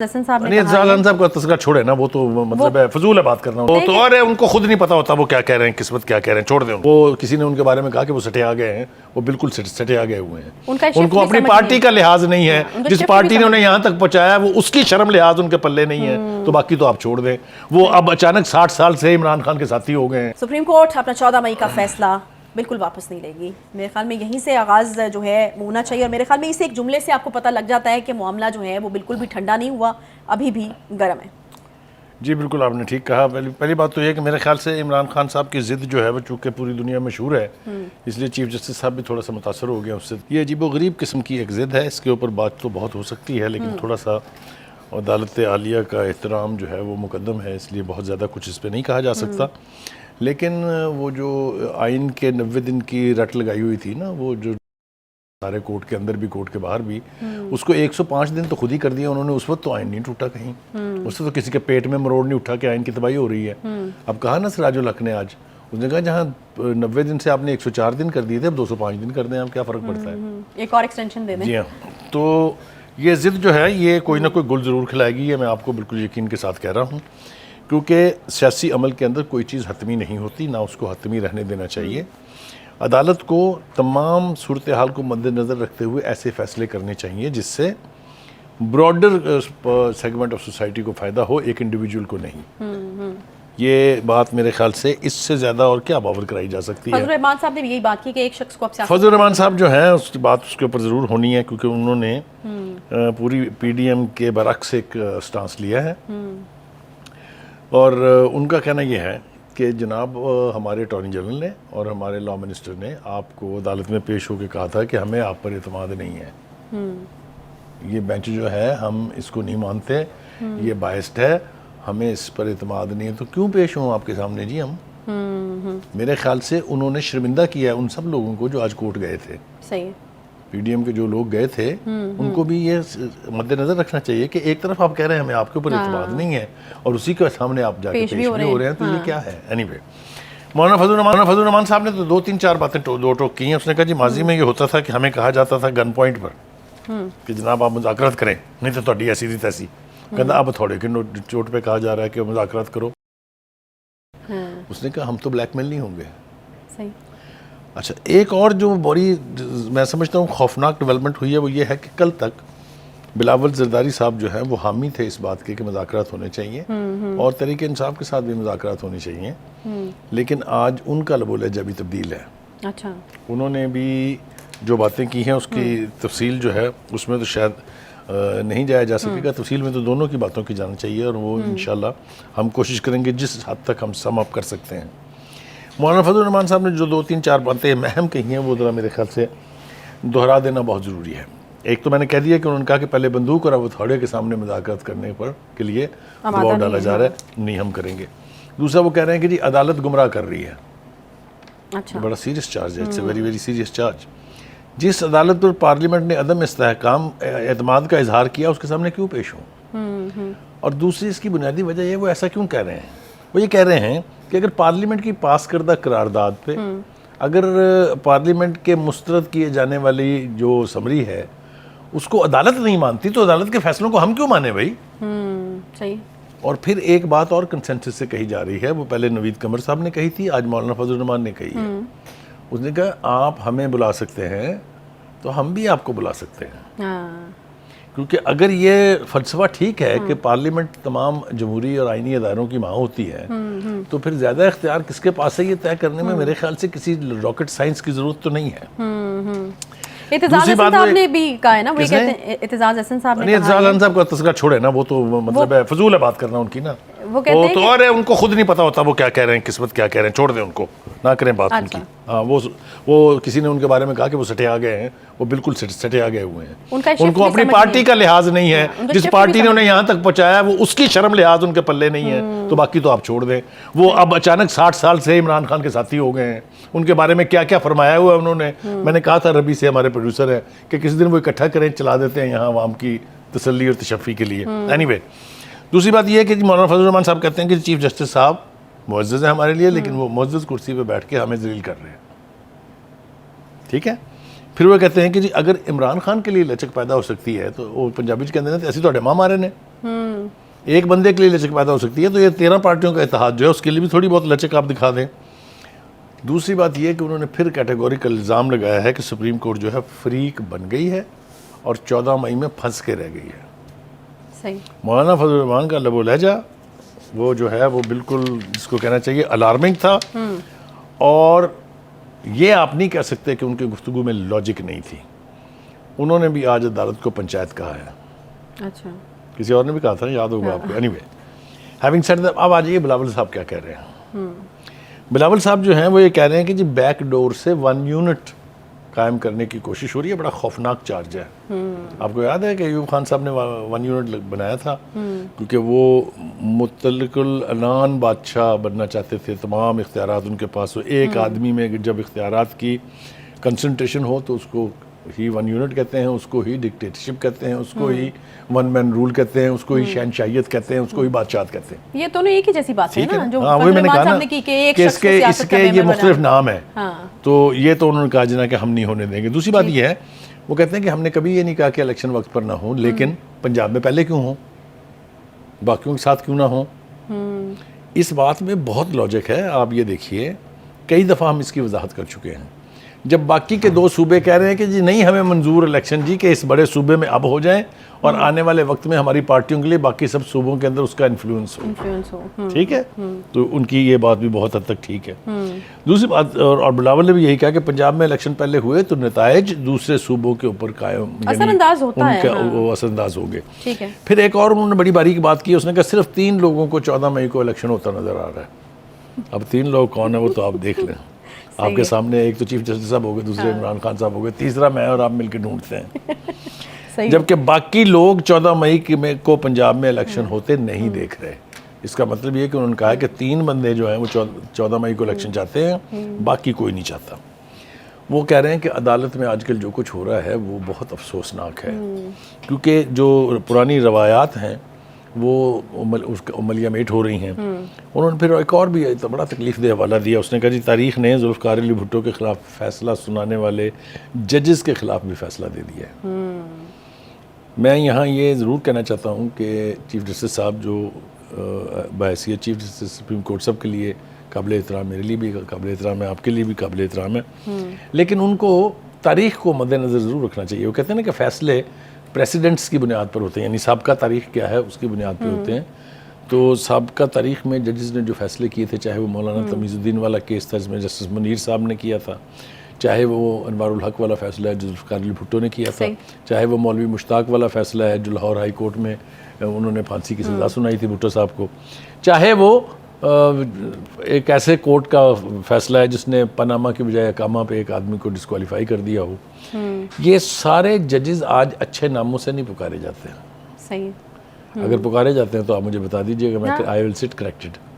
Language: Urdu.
حسن صاحب نے نہیں اعتزال صاحب کا تذکرہ چھوڑے نا، وہ تو مطلب ہے فضول ہے بات کرنا، وہ تو اور ہے، ان کو خود نہیں پتا ہوتا وہ کیا کہہ رہے ہیں، قسمت کیا کہہ رہے ہیں، چھوڑ دیں وہ کسی نے ان کے بارے میں کہا کہ وہ سٹے آ گئے ہیں، وہ بالکل سٹے آ گئے ہوئے ہیں، ان کو اپنی پارٹی کا لحاظ نہیں ہے، جس پارٹی نے انہیں یہاں تک پہنچایا وہ اس کی شرم لحاظ ان کے پلے نہیں ہے، تو باقی تو آپ چھوڑ دیں، وہ اب اچانک 60 سال سے عمران خان کے ساتھی ہو گئے ہیں۔ سپریم کورٹ اپنا 14 مئی کا فیصلہ بالکل واپس نہیں لے گی، میرے خیال میں یہیں سے آغاز جو ہے ہونا چاہیے، اور میرے خیال میں اس ایک جملے سے آپ کو پتہ لگ جاتا ہے کہ معاملہ جو ہے وہ بالکل بھی ٹھنڈا نہیں ہوا، ابھی بھی گرم ہے۔ جی بالکل آپ نے ٹھیک کہا۔ پہلی بات تو یہ کہ میرے خیال سے عمران خان صاحب کی ضد جو ہے وہ چونکہ پوری دنیا میں مشہور ہے، اس لیے چیف جسٹس صاحب بھی تھوڑا سا متاثر ہو گیا اس سے۔ یہ عجیب و غریب قسم کی ایک ضد ہے، اس کے اوپر بات تو بہت ہو سکتی ہے، لیکن تھوڑا سا عدالت عالیہ کا احترام جو ہے وہ مقدم ہے، اس لیے بہت زیادہ کچھ اس پہ نہیں کہا جا سکتا۔ لیکن وہ جو آئین کے 90 دن کی رٹ لگائی ہوئی تھی نا، وہ جو سارے کورٹ کے اندر بھی کورٹ کے باہر بھی، اس کو 105 دن تو خود ہی کر دیا انہوں نے، اس وقت تو آئین نہیں ٹوٹا کہیں، اس سے تو کسی کے پیٹ میں مروڑ نہیں اٹھا کہ آئین کی تباہی ہو رہی ہے۔ اب کہا نا سراج الحق نے آج، اس نے کہا جہاں 90 دن سے آپ نے 104 دن کر دیے تھے، اب 205 دن کر دیں، اب کیا فرق پڑتا ہے؟ ایک اور ایکسٹینشن دے دیں۔ جی ہاں، تو یہ ضد جو ہے یہ کوئی نہ کوئی گل ضرور کھلائے گی، یہ میں آپ کو بالکل یقین کے ساتھ کہہ رہا ہوں، کیونکہ سیاسی عمل کے اندر کوئی چیز حتمی نہیں ہوتی، نہ اس کو حتمی رہنے دینا چاہیے۔ عدالت کو تمام صورتحال کو مد نظر رکھتے ہوئے ایسے فیصلے کرنے چاہیے جس سے براڈر سیگمنٹ آف سوسائٹی کو فائدہ ہو، ایک انڈیویجول کو نہیں۔ یہ بات میرے خیال سے اس سے زیادہ اور کیا باور کرائی جا سکتی ہے؟ فضل الرحمان صاحب نے بھی یہی بات کی کہ ایک شخص کو اب سیاست، فضل الرحمان صاحب جو ہیں اس کی بات اس کے اوپر ضرور ہونی ہے، کیونکہ انہوں نے پوری پی ڈی ایم کے برعکس ایک سٹانس لیا ہے، اور ان کا کہنا یہ ہے کہ جناب ہمارے اٹارنی جنرل نے اور ہمارے لا منسٹر نے آپ کو عدالت میں پیش ہو کے کہا تھا کہ ہمیں آپ پر اعتماد نہیں ہے، یہ بینچ جو ہے ہم اس کو نہیں مانتے، یہ بائسڈ ہے، ہمیں اس پر اعتماد نہیں ہے، تو کیوں پیش ہوں آپ کے سامنے جی ہم؟ میرے خیال سے انہوں نے شرمندہ کیا ہے ان سب لوگوں کو جو آج کورٹ گئے تھے، صحیح ہے، پی ڈی ایم کے جو لوگ گئے تھے ان کو بھی یہ مد نظر رکھنا چاہیے کہ ایک طرف آپ کہہ رہے ہیں ہمیں آپ کے اوپر اعتماد نہیں ہے، اور اسی کے سامنے آپ جا کے پیش بھی ہو رہے ہیں، تو یہ کیا ہے؟ اینی وے، مولانا فضل الرحمان صاحب نے تو 2-3-4 باتیں دو ٹوک کی ہیں۔ اس نے کہا جی ماضی میں یہ ہوتا تھا کہ ہمیں کہا جاتا تھا گن پوائنٹ پر کہ جناب آپ مذاکرات کریں، نہیں تو تہاڈی ایسی تھی تیسی، کہنا اب تھوڑے کے چوٹ پہ کہا جا رہا ہے کہ مذاکرات کرو۔ اس نے کہا ہم تو بلیک میل نہیں ہوں گے۔ صحیح۔ اچھا، ایک اور جو بڑی میں سمجھتا ہوں خوفناک ڈیولپمنٹ ہوئی ہے وہ یہ ہے کہ کل تک بلاول زرداری صاحب جو ہیں وہ حامی تھے اس بات کے کہ مذاکرات ہونے چاہیے اور تحریک انصاف کے ساتھ بھی مذاکرات ہونے چاہیے، لیکن آج ان کا لب و لہجہ بھی تبدیل ہے۔ اچھا، انہوں نے بھی جو باتیں کی ہیں اس کی تفصیل جو ہے اس میں تو شاید نہیں جایا جا سکے گا، تفصیل میں تو دونوں کی باتوں کی جانا چاہیے، اور وہ انشاءاللہ ہم کوشش کریں گے جس حد تک ہم سم اپ کر سکتے ہیں۔ مولانا فضل الرحمان صاحب نے جو 2-3-4 باتیں اہم کہی ہیں وہ ذرا میرے خیال سے دہرا دینا بہت ضروری ہے۔ ایک تو میں نے کہہ دیا کہ انہوں نے کہا کہ پہلے بندوق اور اب ہتھوڑے کے سامنے مذاکرات کرنے پر کے لیے دباؤ ڈالا جا رہا ہے، نہیں ہم کریں گے۔ دوسرا وہ کہہ رہے ہیں کہ جی عدالت گمراہ کر رہی ہے، بڑا سیریس چارج ہے، it's a very very serious charge. جس عدالت پر پارلیمنٹ نے عدم استحکام اعتماد کا اظہار کیا اس کے سامنے کیوں پیش ہوں؟ اور دوسری اس کی بنیادی وجہ یہ وہ ایسا کیوں کہہ رہے ہیں؟ وہ یہ کہہ رہے ہیں کہ اگر پارلیمنٹ کی پاس کردہ قرارداد پہ اگر پارلیمنٹ کے مسترد کیے جانے والی جو سمری ہے اس کو عدالت نہیں مانتی تو عدالت کے فیصلوں کو ہم کیوں مانیں بھائی؟ صحیح۔ اور پھر ایک بات اور کنسنسس سے کہی جا رہی ہے، وہ پہلے نوید قمر صاحب نے کہی تھی، آج مولانا فضل الرحمان نے کہی ہے۔ اس نے کہا آپ ہمیں بلا سکتے ہیں تو ہم بھی آپ کو بلا سکتے ہیں، کیونکہ اگر یہ فلسفہ ٹھیک ہے کہ پارلیمنٹ تمام جمہوری اور آئینی اداروں کی ماں ہوتی ہے تو پھر زیادہ اختیار کس کے پاس ہے یہ طے کرنے میں میرے خیال سے کسی راکٹ سائنس کی ضرورت تو نہیں ہے۔ اعتزاز حسن صاحب نے بھی کہا ہے نا، وہ کہتے ہیں اعتزاز حسن صاحب نے نہیں اعتزال صاحب کا تذکرہ چھوڑے نا، وہ تو مطلب ہے فضول ہے بات کرنا ان کی نا، وہ تو اور ہے، ان کو خود نہیں پتا ہوتا وہ کیا کہہ رہے ہیں، قسمت کیا کہہ رہے ہیں، چھوڑ دیں ان کو، نہ کریں بات ان کی۔ ہاں، وہ کسی نے ان کے بارے میں کہا کہ وہ سٹے آ گئے ہیں، وہ بالکل سٹے آ گئے ہوئے ہیں، ان کو اپنی پارٹی کا لحاظ نہیں ہے، جس پارٹی نے انہیں یہاں تک پہنچایا وہ اس کی شرم لحاظ ان کے پلے نہیں ہے، تو باقی تو آپ چھوڑ دیں۔ وہ اب اچانک 60 سال سے عمران خان کے ساتھی ہو گئے ہیں، ان کے بارے میں کیا کیا فرمایا ہوا ہے انہوں نے، میں نے کہا تھا ربی سے ہمارے پروڈیوسر ہیں کہ کسی دن وہ اکٹھا کریں، چلا دیتے ہیں یہاں عوام کی تسلی اور تشفی کے لیے۔ اینی وے، دوسری بات یہ ہے کہ مولانا فضل الرحمان صاحب کہتے ہیں کہ چیف جسٹس صاحب معزز ہیں ہمارے لیے، لیکن وہ معزز کرسی پہ بیٹھ کے ہمیں ذلیل کر رہے ہیں، ٹھیک ہے؟ پھر وہ کہتے ہیں کہ جی اگر عمران خان کے لیے لچک پیدا ہو سکتی ہے تو وہ پنجابی کہتے ہیں ایسی تو ماں مارے نے ایک بندے کے لیے لچک پیدا ہو سکتی ہے تو یہ 13 پارٹیوں کا اتحاد جو ہے اس کے لیے بھی تھوڑی بہت لچک آپ دکھا دیں. دوسری بات یہ کہ انہوں نے پھر کیٹیگوریکل الزام لگایا ہے کہ سپریم کورٹ جو ہے فریق بن گئی ہے اور 14 مئی میں پھنس کے رہ گئی ہے. صحیح. مولانا فضل الرحمان کا لب و لہجہ وہ جو ہے وہ بالکل جس کو کہنا چاہیے الارمنگ تھا, اور یہ آپ نہیں کہہ سکتے کہ ان کی گفتگو میں لاجک نہیں تھی. انہوں نے بھی آج عدالت کو پنچایت کہا ہے. اچھا. کسی اور نے بھی کہا تھا, یاد ہوگا آپ کو. Any way, having said that, اب آ جائیے بلاول صاحب کیا کہہ رہے ہیں. بلاول صاحب جو ہیں وہ یہ کہہ رہے ہیں کہ جی بیک ڈور سے 1 یونٹ قائم کرنے کی کوشش ہو رہی ہے. بڑا خوفناک چارج ہے. آپ کو یاد ہے کہ ایوب خان صاحب نے 1 یونٹ بنایا تھا کیونکہ وہ مطلق العنان بادشاہ بننا چاہتے تھے. تمام اختیارات ان کے پاس ہو. ایک آدمی میں جب اختیارات کی کنسنٹریشن ہو تو اس کو ہی 1 یونٹ کہتے ہیں, اس کو ہی ڈکٹیٹرشپ کہتے ہیں, اس کو ہی 1 مین رول کہتے ہیں, اس کو ہی شہنشاہیت کہتے ہیں, اس کو ہی بادشاہت کہتے ہیں. یہ دونوں ایک ہی جیسی بات ہے نا جو وہی میں نے کہا نا کہ کہ اس کے یہ مختلف نام ہیں. تو یہ تو انہوں نے کہا جنا کہ ہم نہیں ہونے دیں گے. دوسری بات یہ ہے وہ کہتے ہیں کہ ہم نے کبھی یہ نہیں کہا کہ الیکشن وقت پر نہ ہوں, لیکن پنجاب میں پہلے کیوں ہوں, باقیوں کے ساتھ کیوں نہ ہوں. اس بات میں بہت لاجک ہے. آپ یہ دیکھیے کئی دفعہ ہم اس کی وضاحت کر چکے ہیں. جب باقی کے 2 صوبے کہہ رہے ہیں کہ جی نہیں ہمیں منظور الیکشن جی کہ اس بڑے صوبے میں اب ہو جائیں اور آنے والے وقت میں ہماری پارٹیوں کے لیے باقی سب صوبوں کے اندر اس کا انفلوئنس ہو, ٹھیک ہے, تو ان کی یہ بات بھی بہت حد تک ٹھیک ہے. دوسری بات, اور بلاول نے بھی یہی کہا کہ پنجاب میں الیکشن پہلے ہوئے تو نتائج دوسرے صوبوں کے اوپر قائم اثر انداز ہوتا ہے, وہ اثر انداز ہو گئے. ٹھیک ہے. پھر ایک اور انہوں نے بڑی باریک بات کی, اس نے کہا صرف 3 لوگوں کو 14 مئی کو الیکشن ہوتا نظر آ رہا ہے. اب 3 لوگ کون ہیں وہ تو آپ دیکھ لیں. آپ کے سامنے ایک تو چیف جسٹس صاحب ہو گئے, دوسرے عمران خان صاحب ہو گئے, تیسرا میں اور آپ مل کے ڈھونڈتے ہیں. جبکہ باقی لوگ 14 مئی کو پنجاب میں الیکشن ہوتے نہیں دیکھ رہے. اس کا مطلب یہ کہ انہوں نے کہا کہ 3 بندے جو ہیں وہ 14 مئی کو الیکشن چاہتے ہیں, باقی کوئی نہیں چاہتا. وہ کہہ رہے ہیں کہ عدالت میں آج کل جو کچھ ہو رہا ہے وہ بہت افسوسناک ہے, کیونکہ جو پرانی روایات ہیں وہ عملیہ میٹ ہو رہی ہیں. انہوں نے پھر ایک اور بھی بڑا تکلیف دہ حوالہ دیا. اس نے کہا جی تاریخ نے ذوالفقار علی بھٹو کے خلاف فیصلہ سنانے والے ججز کے خلاف بھی فیصلہ دے دیا ہے. میں یہاں یہ ضرور کہنا چاہتا ہوں کہ چیف جسٹس صاحب جو بحیثیت چیف جسٹس سپریم کورٹ سب کے لیے قابل احترام, میرے لیے بھی قابل احترام ہے, آپ کے لیے بھی قابل احترام ہے, لیکن ان کو تاریخ کو مد نظر ضرور رکھنا چاہیے. وہ کہتے ہیں نا کہ فیصلے پریسیڈنٹس کی بنیاد پر ہوتے ہیں, یعنی سابقہ تاریخ کیا ہے اس کی بنیاد پہ ہوتے ہیں. تو سابقہ تاریخ میں ججز نے جو فیصلے کیے تھے, چاہے وہ مولانا تمیز الدین والا کیس تھا جس میں جسٹس منیر صاحب نے کیا تھا, چاہے وہ انوار الحق والا فیصلہ ہے جو ذوالفقار علی بھٹو نے کیا تھا, چاہے وہ مولوی مشتاق والا فیصلہ ہے جو لاہور ہائی کورٹ میں انہوں نے پھانسی کی سزا سنائی تھی بھٹو صاحب کو, چاہے وہ ایک ایسے کورٹ کا فیصلہ ہے جس نے پاناما کی بجائے اقامہ پہ ایک آدمی کو ڈسکوالیفائی کر دیا ہو. یہ سارے ججز آج اچھے ناموں سے نہیں پکارے جاتے ہیں. صحیح. اگر پکارے جاتے ہیں تو آپ مجھے بتا دیجیے کہ میں آئی ول سٹ کریکٹڈ.